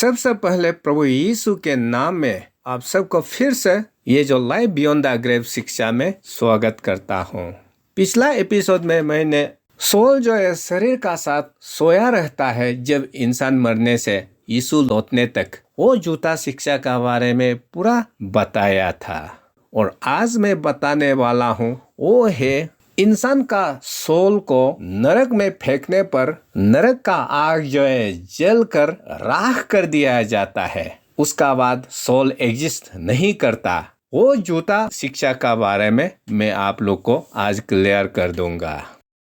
सबसे पहले प्रभु यीशु के नाम में आप सबको फिर से ये जो लाइफ बियॉन्ड द ग्रेव शिक्षा में स्वागत करता हूँ। पिछला एपिसोड में मैंने सोल जो है शरीर का साथ सोया रहता है जब इंसान मरने से यीशु लौटने तक, वो झूठा शिक्षा का बारे में पूरा बताया था। और आज मैं बताने वाला हूँ वो है इंसान का सोल को नरक में फेंकने पर नरक का आग जो है जल कर राख कर दिया जाता है, उसका बाद सोल एग्जिस्ट नहीं करता। वो झूठा शिक्षा का बारे में मैं आप लोग को आज क्लियर कर दूंगा।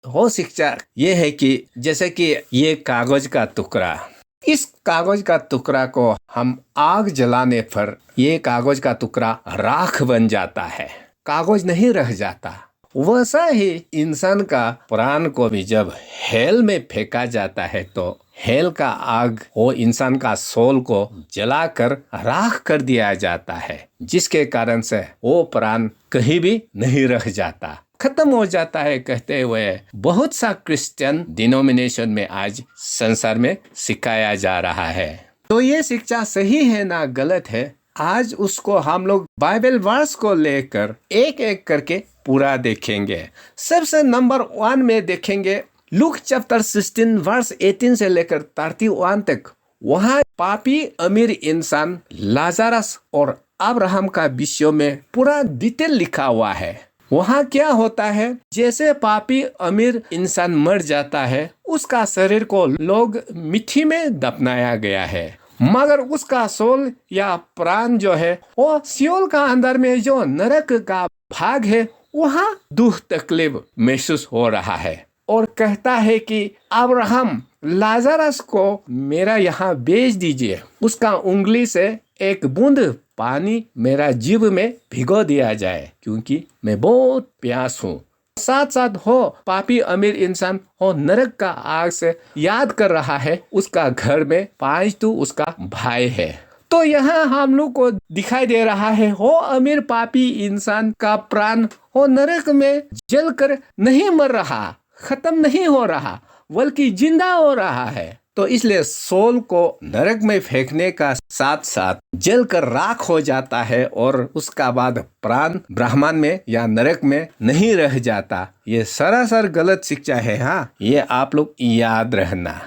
वो शिक्षा ये है कि जैसे कि ये कागज का टुकड़ा, इस कागज का टुकड़ा को हम आग जलाने पर ये कागज का टुकड़ा राख बन जाता है, कागज नहीं रह जाता। वैसा ही इंसान का प्राण को भी जब हेल में फेंका जाता है तो हेल का आग वो इंसान का सोल को जलाकर राख कर दिया जाता है, जिसके कारण से वो प्राण कहीं भी नहीं रह जाता, खत्म हो जाता है कहते हुए बहुत सा क्रिश्चियन डिनोमिनेशन में आज संसार में सिखाया जा रहा है। तो ये शिक्षा सही है ना गलत है, आज उसको हम लोग बाइबल वर्स को लेकर एक एक करके पूरा देखेंगे। सबसे नंबर 1 में देखेंगे लूक चैप्टर 16 वर्स 18 से लेकर 31 तक। वहाँ पापी अमीर इंसान लाजरस और अब्राहम का विषय में पूरा डिटेल लिखा हुआ है। वहाँ क्या होता है, जैसे पापी अमीर इंसान मर जाता है उसका शरीर को लोग मिट्टी में दफनाया गया है, मगर उसका सोल या प्राण जो है वो सियोल का अंदर में जो नरक का भाग है वहाँ दुख तकलीफ महसूस हो रहा है। और कहता है कि अब्राहम लाजरस को मेरा यहाँ भेज दीजिए, उसका उंगली से एक बूंद पानी मेरा जीभ में भिगो दिया जाए क्योंकि मैं बहुत प्यास हूँ। साथ साथ हो पापी अमीर इंसान हो नरक का आग से याद कर रहा है, उसका घर में 5 तो उसका भाई है। तो यहाँ हम लोग को दिखाई दे रहा है हो अमीर पापी इंसान का प्राण हो नरक में जलकर नहीं मर रहा, खत्म नहीं हो रहा, बल्कि जिंदा हो रहा है। तो इसलिए सोल को नरक में फेंकने का साथ साथ जलकर राख हो जाता है और उसका बाद प्राण ब्रह्मांड में या नरक में नहीं रह जाता। ये सरासर गलत शिक्षा है, हाँ, ये आप लोग याद रखना।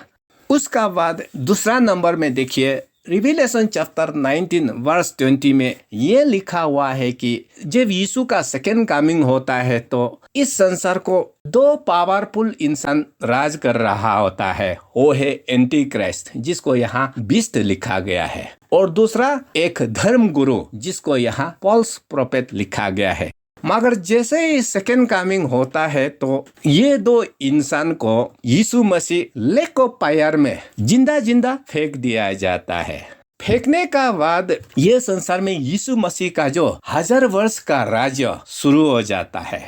उसका बाद दूसरा नंबर में देखिए रिविलेशन चैप्टर 19 वर्स 20 में ये लिखा हुआ है कि जब यीशु का सेकेंड कमिंग होता है तो इस संसार को 2 पावरफुल इंसान राज कर रहा होता है। वो है एंटी क्राइस्ट जिसको यहाँ बीस्ट लिखा गया है, और दूसरा एक धर्म गुरु जिसको यहाँ फॉल्स प्रोफेट लिखा गया है। मगर जैसे ही सेकेंड कमिंग होता है तो ये 2 इंसान को यीशु मसीह लेक ऑफ फायर में जिंदा जिंदा फेंक दिया जाता है। फेंकने का बाद ये संसार में यीशु मसीह का जो 1000 वर्ष का राज्य शुरू हो जाता है।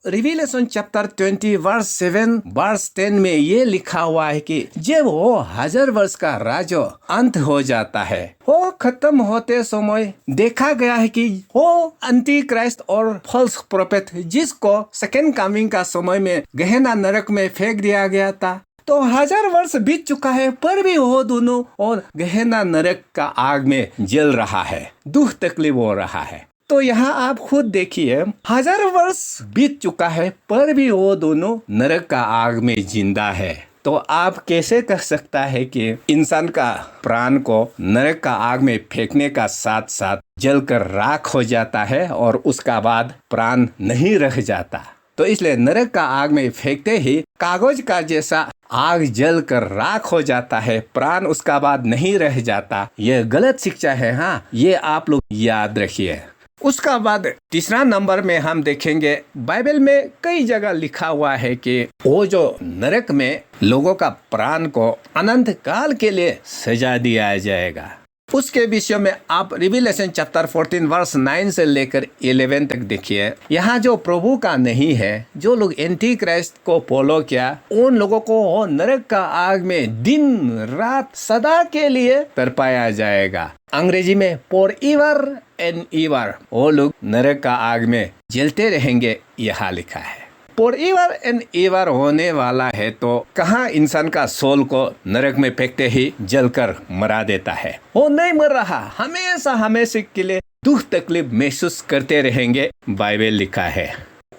रिविलेशन चैप्टर 20 वर्स 7 वर्स 10 में ये लिखा हुआ है कि जब वो 1000 वर्ष का राज्य अंत हो जाता है, वो खत्म होते समय देखा गया है कि वो एंटी क्राइस्ट और फॉल्स प्रोफेट जिसको सेकेंड कमिंग का समय में गहना नरक में फेंक दिया गया था, तो 1000 वर्ष बीत चुका है पर भी वो दोनों और गहना नरक का आग में जल रहा है, दुख तकलीफ हो रहा है। तो यहाँ आप खुद देखिए 1000 वर्ष बीत चुका है पर भी वो दोनों नरक का आग में जिंदा है। तो आप कैसे कह सकता है कि इंसान का प्राण को नरक का आग में फेंकने का साथ साथ जलकर राख हो जाता है और उसका बाद प्राण नहीं रह जाता। तो इसलिए नरक का आग में फेंकते ही कागज का जैसा आग जल कर राख हो जाता है, प्राण उसका बाद नहीं रह जाता। ये गलत शिक्षा है, हाँ, ये आप लोग याद रखिए। उसका बाद तीसरा नंबर में हम देखेंगे बाइबल में कई जगह लिखा हुआ है कि वो जो नरक में लोगों का प्राण को अनंत काल के लिए सजा दिया जाएगा। उसके विषय में आप रिविलेशन चैप्टर 14 वर्स 9 से लेकर 11 तक देखिए। यहाँ जो प्रभु का नहीं है, जो लोग एंटी क्राइस्ट को फॉलो किया, उन लोगों को नरक का आग में दिन रात सदा के लिए तड़पाया जाएगा। अंग्रेजी में फॉर एवर एंड एवर वो लोग नरक का आग में जलते रहेंगे, यहाँ लिखा है। फॉर एवर एंड एवर होने वाला है, तो कहाँ इंसान का सोल को नरक में फेंकते ही जलकर मरा देता है। वो नहीं मर रहा, हमेशा हमेशा के लिए दुख तकलीफ महसूस करते रहेंगे, बाइबल लिखा है।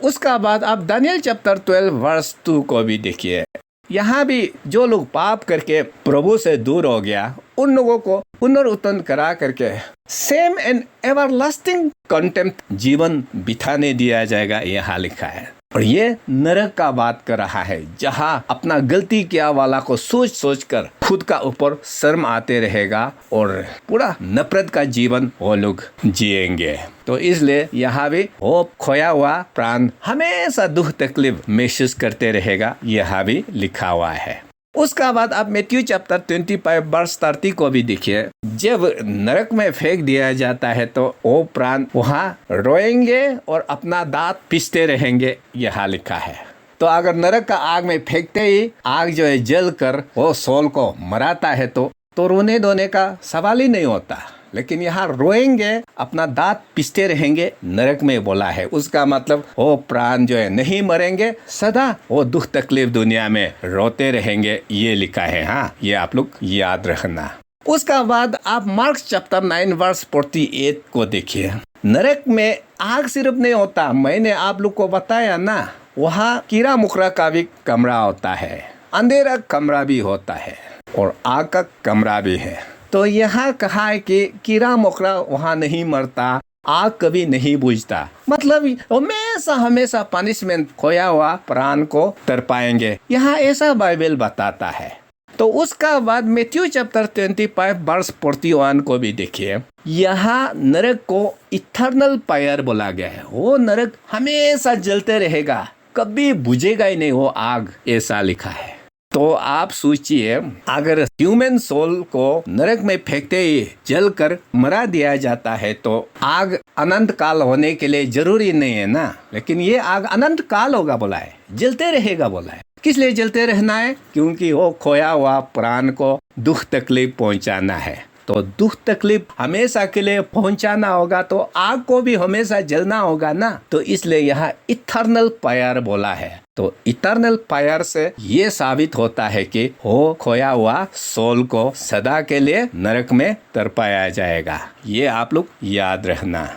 उसका बाद आप दानियल चैप्टर 12 वर्स 2 को भी देखिए। यहाँ भी जो लोग पाप करके प्रभु से दूर हो गया, उन लोगों को पुनरुत्थान करा करके सेम एंड एवरलास्टिंग कंटेम्प्ट जीवन बिताने दिया जाएगा, यहाँ लिखा है। और ये नरक का बात कर रहा है, जहाँ अपना गलती किया वाला को सोच सोच कर खुद का ऊपर शर्म आते रहेगा और पूरा नफरत का जीवन वो लोग जिएंगे। तो इसलिए यहाँ भी होप खोया हुआ प्राण हमेशा दुख तकलीफ महसूस करते रहेगा, यहाँ भी लिखा हुआ है। उसका बाद आप मैथ्यू चैप्टर 25 वर्स 30 को भी देखिए। जब नरक में फेंक दिया जाता है तो वो प्राण वहाँ रोएंगे और अपना दांत पीसते रहेंगे, यहाँ लिखा है। तो अगर नरक का आग में फेंकते ही आग जो है जल कर वो सोल को मराता है तो रोने धोने का सवाल ही नहीं होता। लेकिन यहाँ रोएंगे, अपना दांत पीसते रहेंगे, नरक में बोला है। उसका मतलब वो प्राण जो है नहीं मरेंगे, सदा वो दुख तकलीफ दुनिया में रोते रहेंगे, ये लिखा है। हाँ, ये आप लोग याद रखना। उसका बाद आप मार्क्स चैप्टर 9 वर्स 48 को देखिए। नरक में आग सिर्फ नहीं होता, मैंने आप लोग को बताया ना, वहाँ कीड़ा मकोड़ा का भी कमरा होता है, अंधेरा कमरा भी होता है और आग का कमरा भी है। तो यहाँ कहा है कि कीड़ा मकोड़ा वहाँ नहीं मरता, आग कभी नहीं बुझता, मतलब हमेशा हमेशा पनिशमेंट खोया हुआ प्राण को तरपाएंगे, यहाँ ऐसा बाइबल बताता है। तो उसका बाद मैथ्यू चैप्टर 25 वर्स 41 को भी देखिए। यहाँ नरक को इटर्नल फायर बोला गया है, वो नरक हमेशा जलते रहेगा, कभी बुझेगा ही नहीं वो आग, ऐसा लिखा है। तो आप सोचिए, अगर ह्यूमन सोल को नरक में फेंकते ही जलकर मरा दिया जाता है तो आग अनंत काल होने के लिए जरूरी नहीं है ना, लेकिन ये आग अनंत काल होगा बोला है, जलते रहेगा बोला है। किस लिए जलते रहना है? क्योंकि वो खोया हुआ प्राण को दुख तकलीफ पहुंचाना है। तो दुख तकलीफ हमेशा के लिए पहुंचाना होगा तो आग को भी हमेशा जलना होगा ना, तो इसलिए यहाँ इटर्नल फायर बोला है। तो इटर्नल फायर से ये साबित होता है कि वो खोया हुआ सोल को सदा के लिए नरक में तरपाया जाएगा, ये आप लोग याद रखना।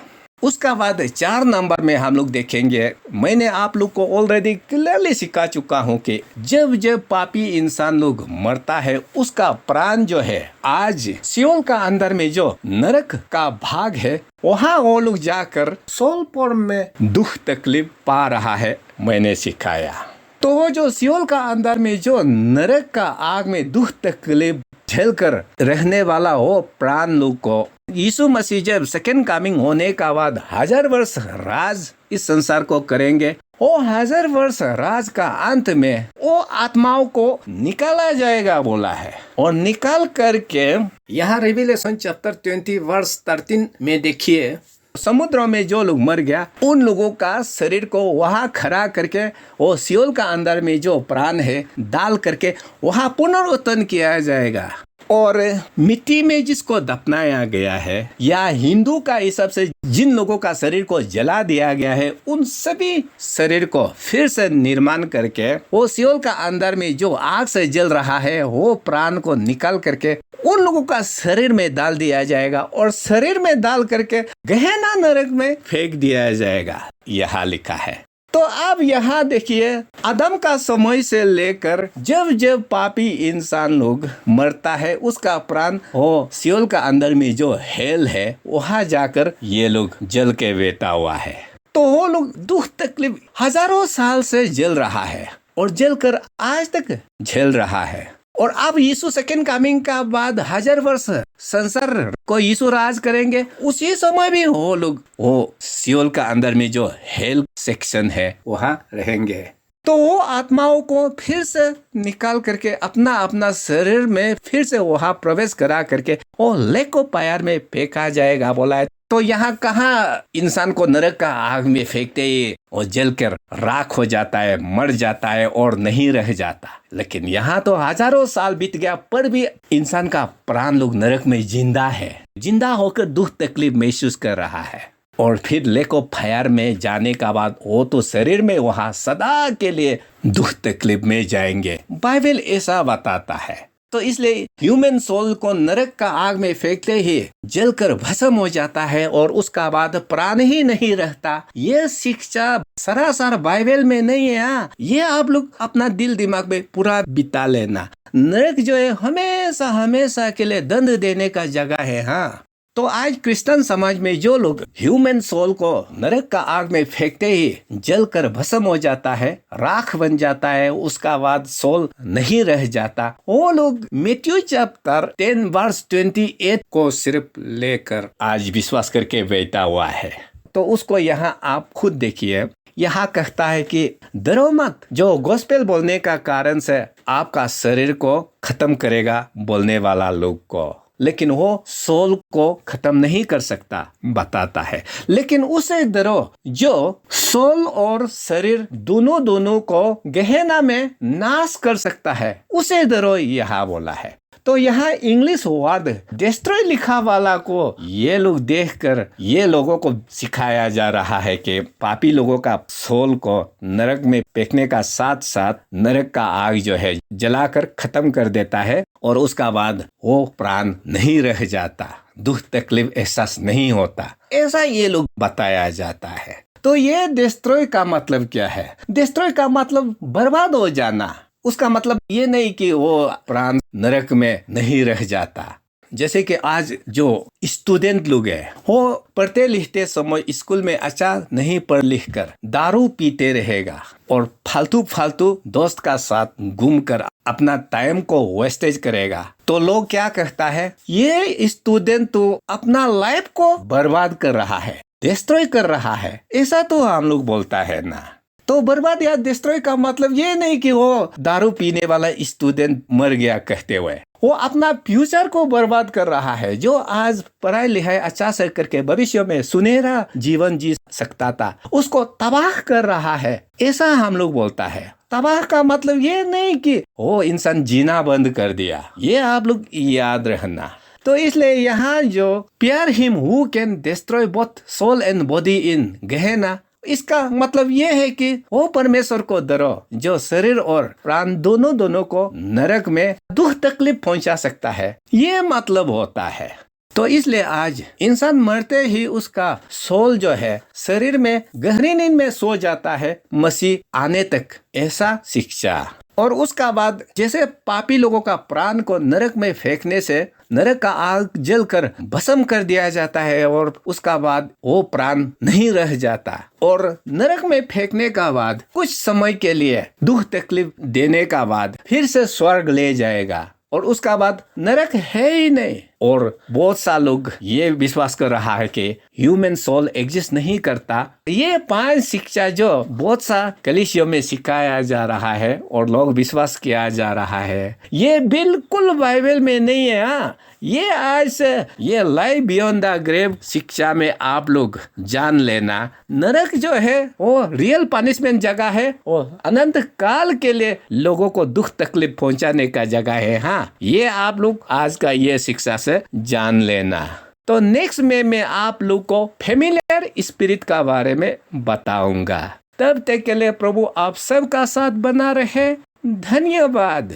उसका बाद 4 नंबर में हम लोग देखेंगे, मैंने आप लोग को ऑलरेडी क्लियरली सिखा चुका हूँ कि जब जब पापी इंसान लोग मरता है, उसका प्राण जो है आज सियोल का अंदर में जो नरक का भाग है, वहाँ वो लोग जाकर सोल फॉर्म में दुख तकलीफ पा रहा है, मैंने सिखाया। तो वो जो सियोल का अंदर में जो नरक का आग में दुख तकलीफ झेलकर रहने वाला वो प्राण लोग को यीशु मसीह जब सेकेंड कमिंग होने का बाद 1000 वर्ष राज इस संसार को करेंगे, वो 1000 वर्ष राज का अंत में वो आत्माओं को निकाला जाएगा बोला है। और निकाल करके यहाँ रिविलेशन चैप्टर 20 वर्स 13 में देखिए, समुद्र में जो लोग मर गया उन लोगों का शरीर को वहाँ खड़ा करके वो सियोल का अंदर में जो प्राण है डाल करके वहाँ पुनरुत्थान किया जाएगा। और मिट्टी में जिसको दफनाया गया है या हिंदू का हिसाब से जिन लोगों का शरीर को जला दिया गया है, उन सभी शरीर को फिर से निर्माण करके वो सियोल का अंदर में जो आग से जल रहा है वो प्राण को निकाल करके उन लोगों का शरीर में डाल दिया जाएगा और शरीर में डाल करके गहना नरक में फेंक दिया जाएगा, यहाँ लिखा है। तो अब यहाँ देखिए, आदम का समय से लेकर जब जब पापी इंसान लोग मरता है, उसका प्राण वो सियोल का अंदर में जो हेल है वहाँ जाकर ये लोग जल के बेता हुआ है। तो वो लोग दुख तकलीफ हजारों साल से जल रहा है और जल कर आज तक झेल रहा है। और अब यीशु सेकेंड कमिंग का बाद 1000 वर्ष संसार को यीशु राज करेंगे, उसी समय भी वो लोग वो सियोल का अंदर में जो हेल सेक्शन है वहाँ रहेंगे। तो वो आत्माओं को फिर से निकाल करके अपना अपना शरीर में फिर से वहाँ प्रवेश करा करके वो लेक ऑफ फायर में फेंका जाएगा बोला है। तो यहाँ कहाँ इंसान को नरक का आग में फेंकते ही वो जलकर राख हो जाता है, मर जाता है और नहीं रह जाता, लेकिन यहाँ तो हजारों साल बीत गया पर भी इंसान का प्राण लोग नरक में जिंदा है, जिंदा होकर दुख तकलीफ महसूस कर रहा है। और फिर लेक ऑफ फायर में जाने का बाद वो तो शरीर में वहां सदा के लिए दुख तकलीफ में जाएंगे। बाइबल ऐसा बताता है। तो इसलिए ह्यूमन सोल को नरक का आग में फेंकते ही जलकर भस्म हो जाता है और उसका बाद प्राण ही नहीं रहता। ये शिक्षा सरासर बाइबल में नहीं है। हाँ, ये आप लोग अपना दिल दिमाग में पूरा बिता लेना। नरक जो है हमेशा हमेशा के लिए दंड देने का जगह है। हाँ, तो आज क्रिश्चियन समाज में जो लोग ह्यूमन सोल को नरक का आग में फेंकते ही जलकर भस्म हो जाता है, राख बन जाता है, उसका बाद सोल नहीं रह जाता, वो लोग मैथ्यू चैप्टर 10 वर्स 28 को सिर्फ लेकर आज विश्वास करके बैठा हुआ है। तो उसको यहाँ आप खुद देखिए। यहाँ कहता है कि डरो मत, जो गॉस्पेल बोलने का कारण से आपका शरीर को खत्म करेगा बोलने वाला लोग को, लेकिन वो सोल को खत्म नहीं कर सकता बताता है। लेकिन उसे डरो जो सोल और शरीर दोनों को गहना में नाश कर सकता है, उसे डरो, यहाँ बोला है। तो यहाँ इंग्लिश वर्ड डिस्ट्रॉय लिखा वाला को ये लोग देखकर ये लोगों को सिखाया जा रहा है कि पापी लोगों का सोल को नरक में फेंकने का साथ साथ नरक का आग जो है जलाकर खत्म कर देता है और उसका बाद वो प्राण नहीं रह जाता, दुख तकलीफ एहसास नहीं होता, ऐसा ये लोग बताया जाता है। तो ये डिस्ट्रॉय का मतलब क्या है? डिस्ट्रॉय का मतलब बर्बाद हो जाना। उसका मतलब ये नहीं कि वो प्राण नरक में नहीं रह जाता। जैसे कि आज जो स्टूडेंट लोग हैं, वो पढ़ते लिखते समय स्कूल में अच्छा नहीं पढ़ लिख कर दारू पीते रहेगा और फालतू दोस्त का साथ घूमकर अपना टाइम को वेस्टेज करेगा, तो लोग क्या कहता है, ये स्टूडेंट तो अपना लाइफ को बर्बाद कर रहा है, डिस्ट्रॉय कर रहा है, ऐसा तो हम लोग बोलता है ना। तो बर्बाद या डिस्ट्रॉय का मतलब ये नहीं कि वो दारू पीने वाला स्टूडेंट मर गया कहते हुए, वो अपना फ्यूचर को बर्बाद कर रहा है। जो आज पढ़ाई लिखाई अच्छा से करके भविष्य में सुनहरा जीवन जी सकता था, उसको तबाह कर रहा है, ऐसा हम लोग बोलता है। तबाह का मतलब ये नहीं कि वो इंसान जीना बंद कर दिया, ये आप लोग याद रखना। तो इसलिए यहाँ जो fear him who can destroy both soul and body in Gehenna, इसका मतलब ये है कि वो परमेश्वर को डरो जो शरीर और प्राण दोनों को नरक में दुख तकलीफ पहुंचा सकता है, ये मतलब होता है। तो इसलिए आज इंसान मरते ही उसका सोल जो है शरीर में गहरी नींद में सो जाता है मसीह आने तक, ऐसा शिक्षा। और उसका बाद जैसे पापी लोगों का प्राण को नरक में फेंकने से नरक का आग जलकर भस्म कर दिया जाता है और उसका बाद वो प्राण नहीं रह जाता, और नरक में फेंकने का बाद कुछ समय के लिए दुख तकलीफ देने का बाद फिर से स्वर्ग ले जाएगा और उसका बाद नरक है ही नहीं। और बहुत सा लोग ये विश्वास कर रहा है कि ह्यूमन सोल एग्जिस्ट नहीं करता। ये 5 शिक्षा जो बहुत सा कलीसिया में सिखाया जा रहा है और लोग विश्वास किया जा रहा है, ये बिल्कुल बाइबल में नहीं है। हाँ, ये आज से ये लाइफ बियॉन्ड द ग्रेव शिक्षा में आप लोग जान लेना, नरक जो है वो रियल पनिशमेंट जगह है और अनंत काल के लिए लोगों को दुख तकलीफ पहुंचाने का जगह है। हाँ, ये आप लोग आज का ये शिक्षा से जान लेना। तो नेक्स्ट में मैं आप लोग को फेमिलियर स्पिरिट का बारे में बताऊंगा। तब तक के लिए प्रभु आप सबका साथ बना रहे। धन्यवाद।